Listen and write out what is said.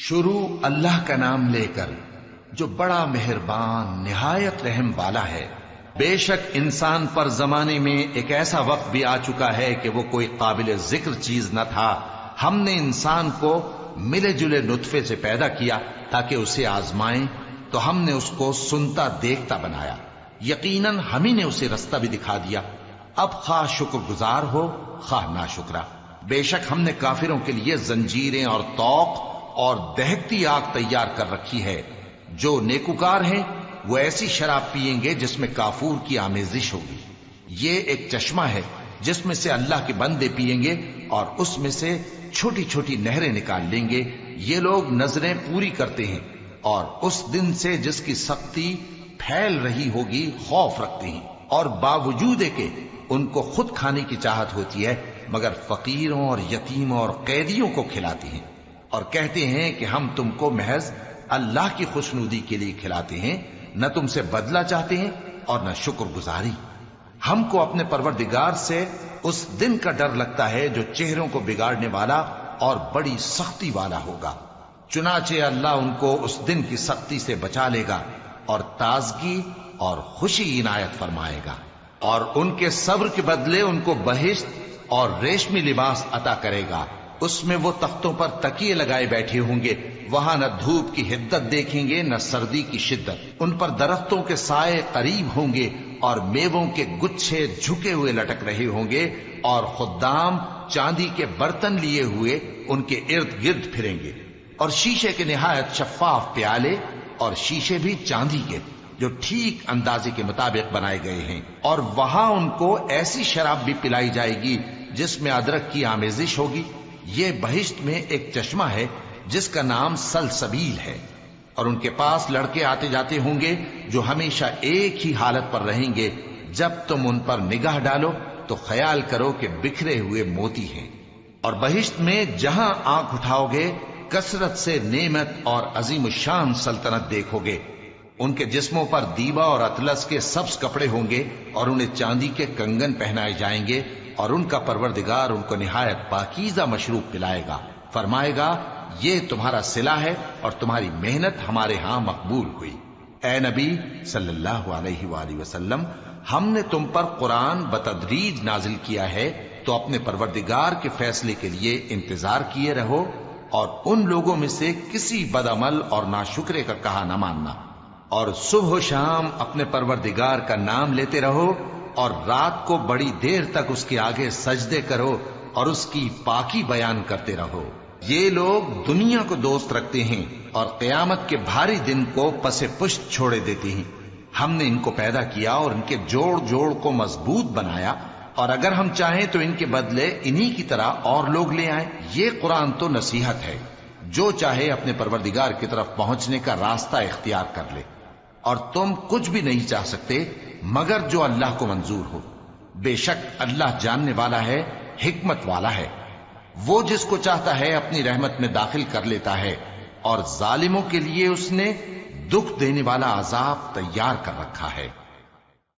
شروع اللہ کا نام لے کر جو بڑا مہربان نہایت رحم والا ہے۔ بے شک انسان پر زمانے میں ایک ایسا وقت بھی آ چکا ہے کہ وہ کوئی قابل ذکر چیز نہ تھا۔ ہم نے انسان کو ملے جلے نطفے سے پیدا کیا تاکہ اسے آزمائیں، تو ہم نے اس کو سنتا دیکھتا بنایا، یقیناً ہم ہی نے اسے رستہ بھی دکھا دیا۔ اب خواہ شکر گزار ہو خواہ ناشکرا۔ بے شک ہم نے کافروں کے لیے زنجیریں اور طوق اور دہکتی آگ تیار کر رکھی ہے۔ جو نیکوکار ہیں وہ ایسی شراب پیئیں گے جس میں کافور کی آمیزش ہوگی۔ یہ ایک چشمہ ہے جس میں سے اللہ کے بندے پیئیں گے اور اس میں سے چھوٹی چھوٹی نہریں نکال لیں گے۔ یہ لوگ نظریں پوری کرتے ہیں اور اس دن سے جس کی سختی پھیل رہی ہوگی خوف رکھتے ہیں، اور باوجود کہ ان کو خود کھانے کی چاہت ہوتی ہے مگر فقیروں اور یتیموں اور قیدیوں کو کھلاتے ہیں، اور کہتے ہیں کہ ہم تم کو محض اللہ کی خوشنودی کے لیے کھلاتے ہیں، نہ تم سے بدلہ چاہتے ہیں اور نہ شکر گزاری۔ ہم کو اپنے پروردگار سے اس دن کا ڈر لگتا ہے جو چہروں کو بگاڑنے والا اور بڑی سختی والا ہوگا۔ چنانچہ اللہ ان کو اس دن کی سختی سے بچا لے گا اور تازگی اور خوشی عنایت فرمائے گا، اور ان کے صبر کے بدلے ان کو بہشت اور ریشمی لباس عطا کرے گا۔ اس میں وہ تختوں پر تکیے لگائے بیٹھے ہوں گے، وہاں نہ دھوپ کی حدت دیکھیں گے نہ سردی کی شدت۔ ان پر درختوں کے سائے قریب ہوں گے اور میووں کے گچھے جھکے ہوئے لٹک رہے ہوں گے، اور خدام چاندی کے برتن لیے ہوئے ان کے ارد گرد پھریں گے، اور شیشے کے نہایت شفاف پیالے، اور شیشے بھی چاندی کے جو ٹھیک اندازے کے مطابق بنائے گئے ہیں۔ اور وہاں ان کو ایسی شراب بھی پلائی جائے گی جس میں ادرک کی آمیزش ہوگی۔ یہ بہشت میں ایک چشمہ ہے جس کا نام سلسبیل ہے، اور ان کے پاس لڑکے آتے جاتے ہوں گے جو ہمیشہ ایک ہی حالت پر رہیں گے۔ جب تم ان پر نگاہ ڈالو تو خیال کرو کہ بکھرے ہوئے موتی ہیں۔ اور بہشت میں جہاں آنکھ اٹھاؤ گے کثرت سے نعمت اور عظیم الشان سلطنت دیکھو گے۔ ان کے جسموں پر دیبا اور اطلس کے سبز کپڑے ہوں گے، اور انہیں چاندی کے کنگن پہنائے جائیں گے، اور ان کا پروردگار ان کو نہایت پاکیزہ مشروب پلائے گا، فرمائے گا یہ تمہارا صلہ ہے اور تمہاری محنت ہمارے ہاں مقبول ہوئی۔ اے نبی صلی اللہ علیہ وآلہ وسلم، ہم نے تم پر قرآن بتدریج نازل کیا ہے، تو اپنے پروردگار کے فیصلے کے لیے انتظار کیے رہو، اور ان لوگوں میں سے کسی بدعمل اور ناشکرے کا کہا نہ ماننا، اور صبح و شام اپنے پروردگار کا نام لیتے رہو، اور رات کو بڑی دیر تک اس کے آگے سجدے کرو اور اس کی پاکی بیان کرتے رہو۔ یہ لوگ دنیا کو دوست رکھتے ہیں اور قیامت کے بھاری دن کو پس پشت چھوڑے دیتے ہیں۔ ہم نے ان کو پیدا کیا اور ان کے جوڑ جوڑ کو مضبوط بنایا، اور اگر ہم چاہیں تو ان کے بدلے انہی کی طرح اور لوگ لے آئیں۔ یہ قرآن تو نصیحت ہے، جو چاہے اپنے پروردگار کی طرف پہنچنے کا راستہ اختیار کر لے، اور تم کچھ بھی نہیں چاہ سکتے مگر جو اللہ کو منظور ہو۔ بے شک اللہ جاننے والا ہے، حکمت والا ہے۔ وہ جس کو چاہتا ہے اپنی رحمت میں داخل کر لیتا ہے، اور ظالموں کے لیے اس نے دکھ دینے والا عذاب تیار کر رکھا ہے۔